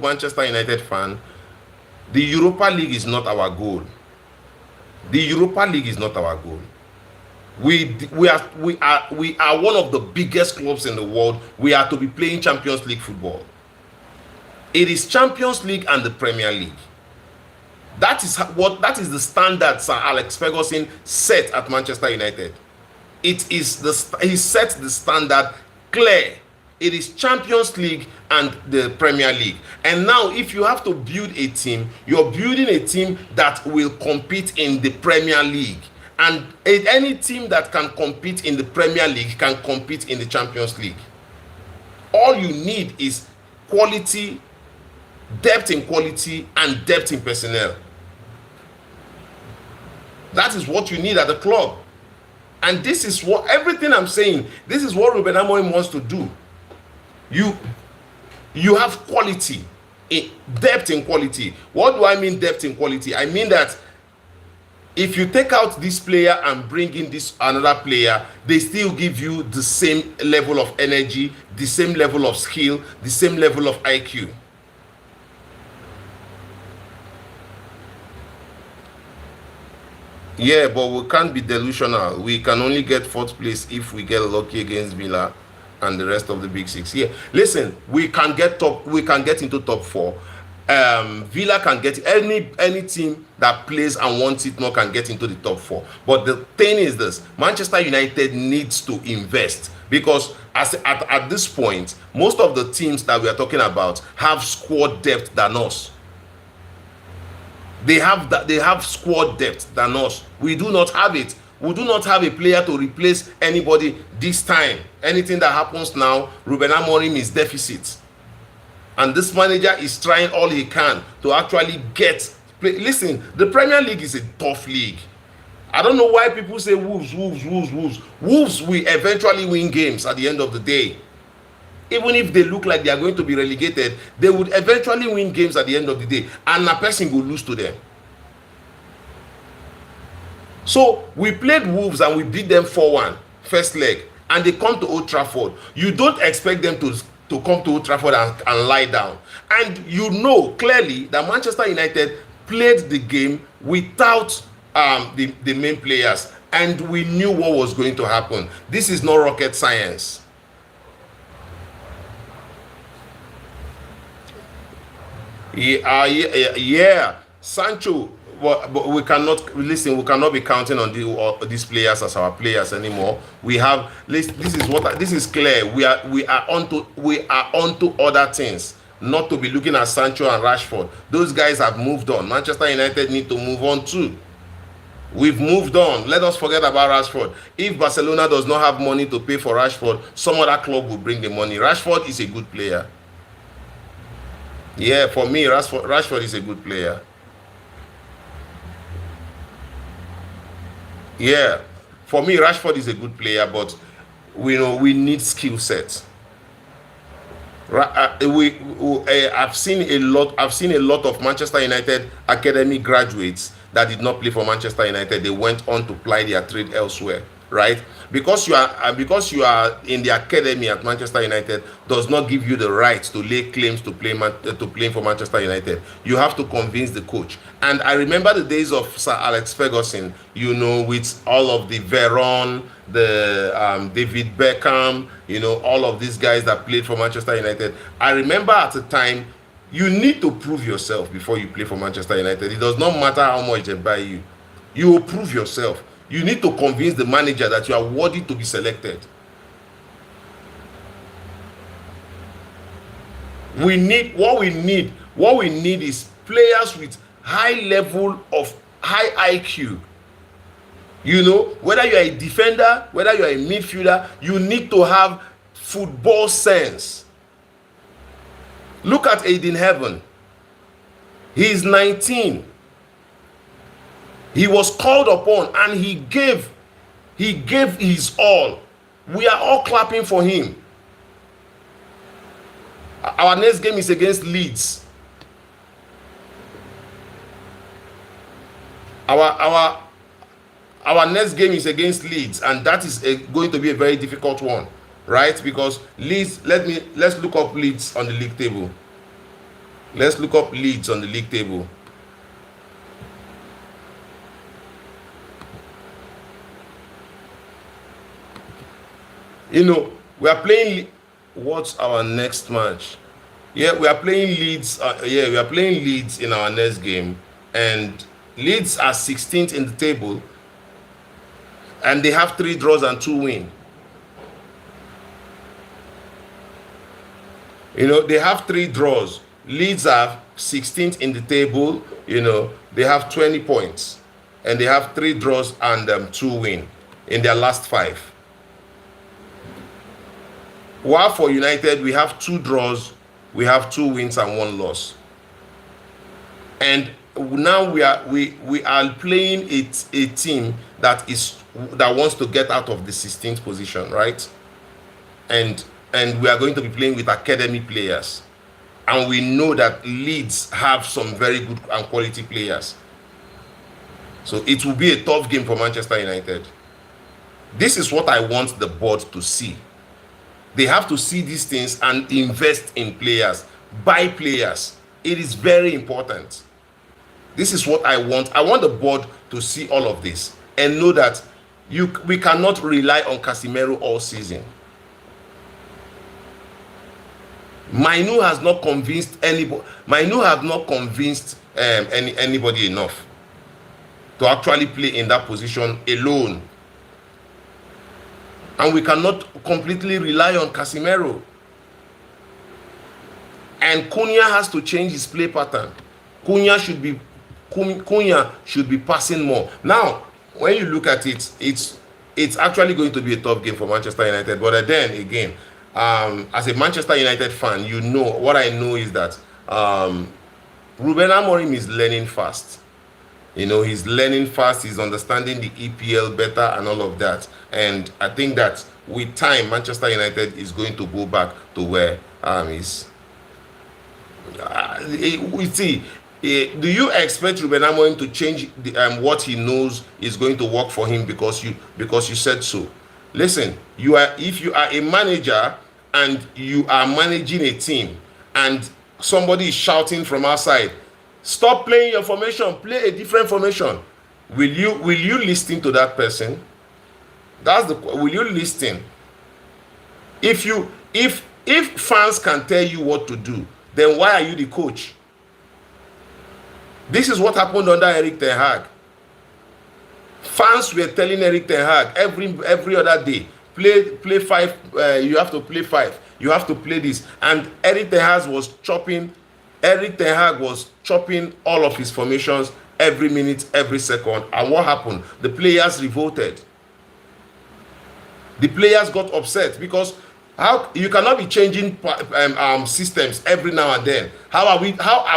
Manchester United fan, the Europa League is not our goal. The Europa League is not our goal. We are one of the biggest clubs in the world. We are to be playing Champions League football. It is Champions League and the Premier League. That is the standard Sir Alex Ferguson set at Manchester United. He set the standard clear. It is Champions League and the Premier League. And now if you have to build a team, you're building a team that will compete in the Premier League. And any team that can compete in the Premier League can compete in the Champions League. All you need is quality, depth in quality, and depth in personnel. That is what you need at the club. And this is what, everything I'm saying, this is what Ruben Amorim wants to do. You have quality, depth in quality. What do I mean depth in quality? I mean that if you take out this player and bring in this another player, they still give you the same level of energy, the same level of skill, the same level of IQ. Yeah, but we can't be delusional. We can only get fourth place if we get lucky against Villa and the rest of the big six. Yeah, listen, we can get into top four. Villa can get, any team that plays and wants it more can get into the top four. But the thing is this: Manchester United needs to invest, because at this point, most of the teams that we are talking about have squad depth than us. They have squad depth than us. We do not have it. We do not have a player to replace anybody this time. Anything that happens now, Ruben Amorim is deficit. And this manager is trying all he can to actually listen, the Premier League is a tough league. I don't know why people say Wolves. Wolves will eventually win games at the end of the day. Even if they look like they are going to be relegated, they would eventually win games at the end of the day, and a person will lose to them. So we played Wolves and we beat them 4-1 first leg, and they come to Old Trafford. You don't expect them to come to Old Trafford and lie down. And you know clearly that Manchester United played the game without the main players, and we knew what was going to happen. This is not rocket science. Yeah, Sancho. But we cannot listen. We cannot be counting on these players as our players anymore. We have this is clear. We are onto other things. Not to be looking at Sancho and Rashford. Those guys have moved on. Manchester United need to move on too. We've moved on. Let us forget about Rashford. If Barcelona does not have money to pay for Rashford, some other club will bring the money. Rashford is a good player. Yeah, for me, Rashford is a good player. Yeah, for me, Rashford is a good player, but we need skill sets. I've seen a lot of Manchester United academy graduates that did not play for Manchester United. They went on to ply their trade elsewhere, right? Because you are in the academy at Manchester United does not give you the right to lay claims to playing for Manchester United. You have to convince the coach. And I remember the days of Sir Alex Ferguson, with all of the Veron, the David Beckham, all of these guys that played for Manchester United. I remember at the time, you need to prove yourself before you play for Manchester United. It does not matter how much they buy you. You will prove yourself. You need to convince the manager that you are worthy to be selected. What we need is players with high level of high IQ. Whether you are a defender, whether you are a midfielder, you need to have football sense. Look at Aiden Heaven. He is 19. He was called upon and he gave He gave his all. We are all clapping for him. Our next game is against Leeds. Our next game is against Leeds, and that is going to be a very difficult one, right? Because Leeds, let's look up Leeds on the league table. Let's look up Leeds on the league table. You know, we are playing. What's our next match? Yeah, we are playing Leeds. We are playing Leeds in our next game, and Leeds are 16th in the table, and they have 3 draws and 2 wins. You know, they have 3 draws. Leeds are 16th in the table. You know, they have 20 points, and they have 3 draws and 2 wins in their last 5. While for United, we have 2 draws, we have 2 wins and 1 loss. And now we are playing a team that wants to get out of the 16th position, right? And we are going to be playing with academy players. And we know that Leeds have some very good and quality players. So it will be a tough game for Manchester United. This is what I want the board to see. They have to see these things and invest in players, buy players. It is very important. This is what I want. I want the board to see all of this and know that we cannot rely on Casemiro all season. Mainu has not convinced anybody. Mainu has not convinced anybody enough to actually play in that position alone. And we cannot completely rely on Casemiro. And Cunha has to change his play pattern. Cunha should be passing more. Now, when you look at it, it's actually going to be a tough game for Manchester United. But then again, as a Manchester United fan, you know what I know is that Ruben Amorim is learning fast. You know, he's learning fast, he's understanding the EPL better and all of that. And I think that with time, Manchester United is going to go back to where is. We see. Do you expect Ruben Amorim to change what he knows is going to work for him because you said so? Listen, if you are a manager and you are managing a team and somebody is shouting from outside, stop playing your formation, play a different formation. Will you listen to that person? Will you listen? If fans can tell you what to do, then why are you the coach? This is what happened under Erik ten Hag. Fans were telling Erik ten Hag every other day, play 5, you have to play 5, you have to play this. And Erik ten Hag was chopping all of his formations every minute, every second. And what happened? The players revolted. The players got upset because how you cannot be changing systems every now and then. How are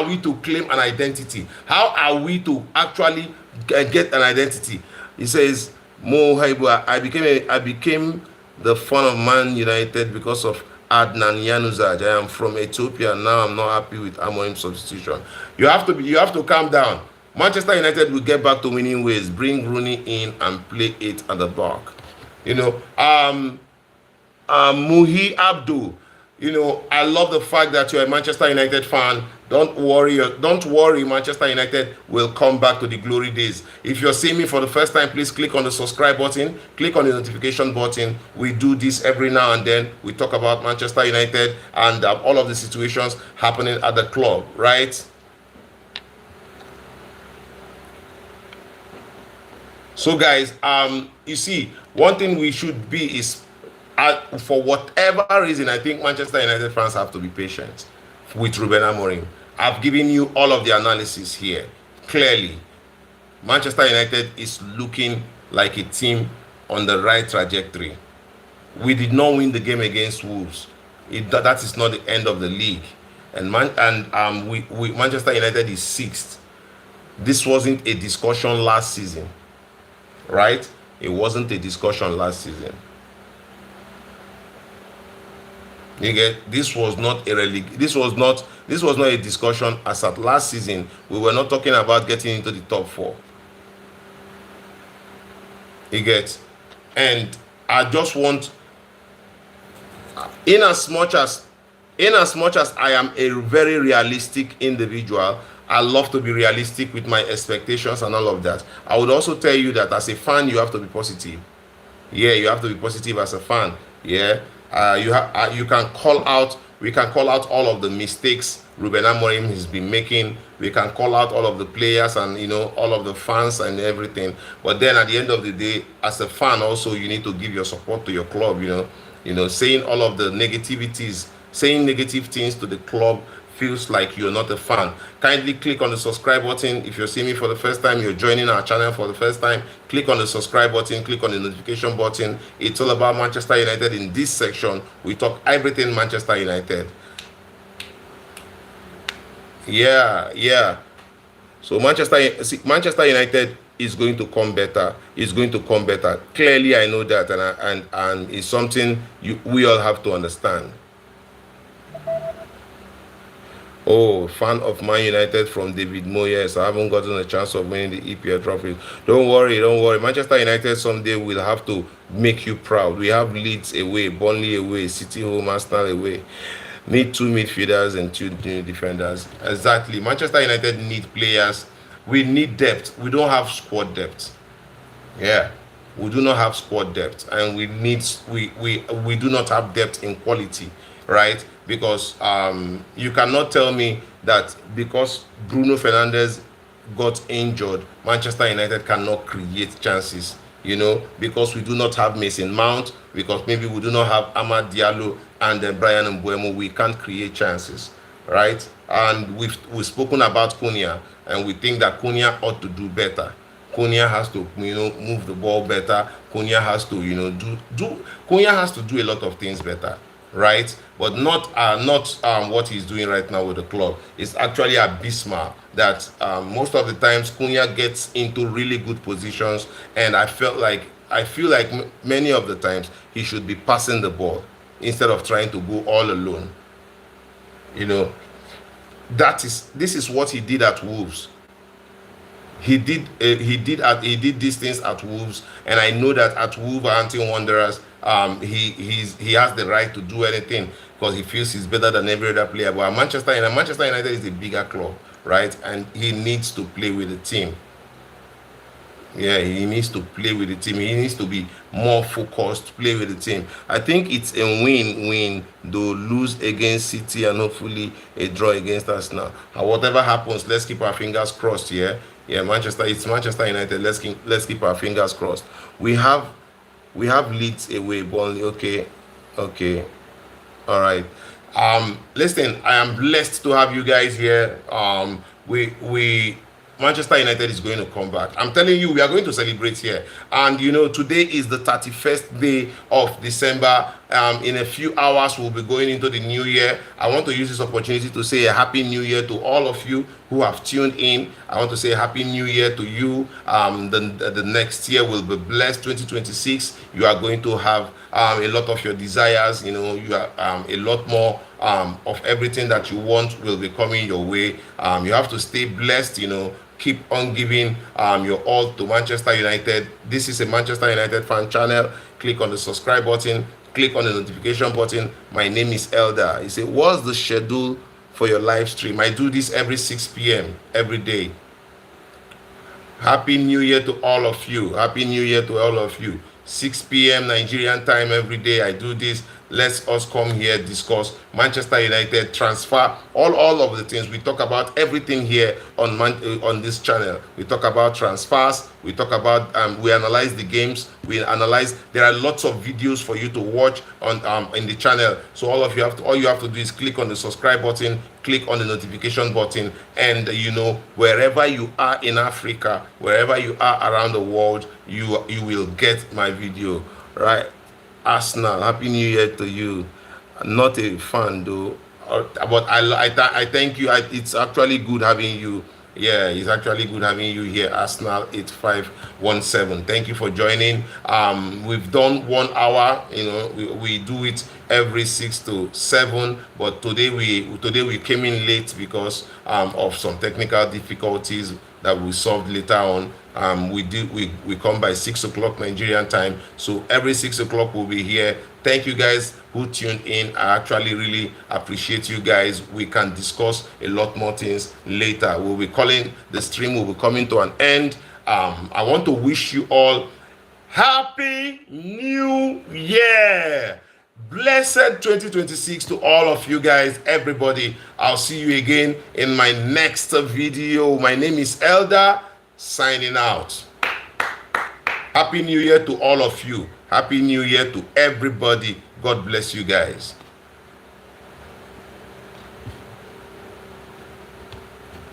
we to claim an identity? How are we to actually get an identity? He says, Mo Haibu, I became the fan of Man United because of Adnan Januzaj. I am from Ethiopia. Now I'm not happy with Amorim's substitution. You have to calm down. Manchester United will get back to winning ways. Bring Rooney in and play it at the back. You know, Muhi Abdul, you know, I love the fact that you're a Manchester United fan. Don't worry, Manchester United will come back to the glory days. If you're seeing me for the first time, please click on the subscribe button, click on the notification button. We do this every now and then. We talk about Manchester United and all of the situations happening at the club, right? So guys, you see, one thing we should be is, for whatever reason, I think Manchester United fans have to be patient with Ruben Amorim. I've given you all of the analysis here. Clearly, Manchester United is looking like a team on the right trajectory. We did not win the game against Wolves. That is not the end of the league. And Manchester United is 6th. This wasn't a discussion last season, right? It wasn't a discussion last season. You get, this was not a this was not a discussion as at last season. We were not talking about getting into the top four. You get, and I just want, in as much as I am a very realistic individual, I love to be realistic with my expectations and all of that. I would also tell you that as a fan, you have to be positive. Yeah, you have to be positive as a fan. Yeah, you can call out. We can call out all of the mistakes Ruben Amorim has been making. We can call out all of the players and all of the fans and everything. But then at the end of the day, as a fan, also you need to give your support to your club. Saying all of the negativities, saying negative things to the club feels like you're not a fan. Kindly click on the subscribe button. If you're seeing me for the first time, you're joining our channel for the first time, click on the subscribe button, click on the notification button. It's all about Manchester United. In this section, we talk everything Manchester United. Yeah. So Manchester United is going to come better. It's going to come better. Clearly, I know that, and it's something we all have to understand. Oh, fan of Man United from David Moyes. I haven't gotten a chance of winning the EPL trophy. Don't worry. Manchester United someday will have to make you proud. We have Leeds away, Burnley away, City home, Arsenal away. Need 2 midfielders and 2 new defenders. Exactly. Manchester United need players. We need depth. We don't have squad depth. Yeah. We do not have squad depth, and we do not have depth in quality, right? Because you cannot tell me that because Bruno Fernandes got injured, Manchester United cannot create chances. Because we do not have Mason Mount, because maybe we do not have Amad Diallo and Brian Mbeumo, we can't create chances, right? And we've spoken about Cunha, and we think that Cunha ought to do better. Cunha has to, move the ball better. Cunha has to, Cunha has to do a lot of things better, right? But not what he's doing right now with the club. It's actually abysmal that most of the times Cunha gets into really good positions, and I feel like many of the times he should be passing the ball instead of trying to go all alone. This is what he did at Wolves. He did these things at Wolves, and I know that at Wolverhampton Wanderers, he has the right to do anything because he feels he's better than every other player. But Manchester United is a bigger club, right? And he needs to play with the team. Yeah, he needs to play with the team. He needs to be more focused, play with the team. I think it's a win-win, though lose against City and hopefully a draw against Arsenal. Whatever happens, let's keep our fingers crossed. Yeah, it's Manchester United. Let's keep our fingers crossed. We have Leeds away, Burnley. Okay, all right. Listen, I am blessed to have you guys here. Manchester United is going to come back. I'm telling you, we are going to celebrate here. And today is the 31st day of December. In a few hours, we'll be going into the new year. I want to use this opportunity to say a happy new year to all of you who have tuned in. I want to say a happy new year to you. The next year will be blessed. 2026, you are going to have a lot of your desires. You are a lot more of everything that you want will be coming your way. You have to stay blessed. Keep on giving your all to Manchester United. This is a Manchester United fan channel. Click on the subscribe button. Click on the notification button. My name is Elder. You say, what's the schedule for your live stream? I do this every 6 p.m. every day. Happy New Year to all of you. Happy New Year to all of you. 6 p.m. Nigerian time every day. I do this. Let us come here, discuss Manchester United transfer, all of the things. We talk about everything here on this channel. We talk about transfers. We talk about we analyze the games. We analyze. There are lots of videos for you to watch on in the channel. So all you have to do is click on the subscribe button, click on the notification button, and wherever you are in Africa, wherever you are around the world, you will get my video, right? Arsenal, happy new year to you. Not a fan though, but I thank you. It's actually good having you Yeah, it's actually good having you here, Arsenal 8517. Thank you for joining. We've done 1 hour. You know, we do it every 6 to 7, but today we came in late because of some technical difficulties that we solved later on. We come by 6 o'clock Nigerian time, so every 6 o'clock we'll be here. Thank you guys who tuned in. I actually really appreciate you guys. We can discuss a lot more things later. We'll be calling the stream, will be coming to an end. I want to wish you all Happy New Year. Blessed 2026 to all of you guys, everybody. I'll see you again in my next video. My name is Elder, signing out. Happy New Year to all of you. Happy New Year to everybody. God bless you guys.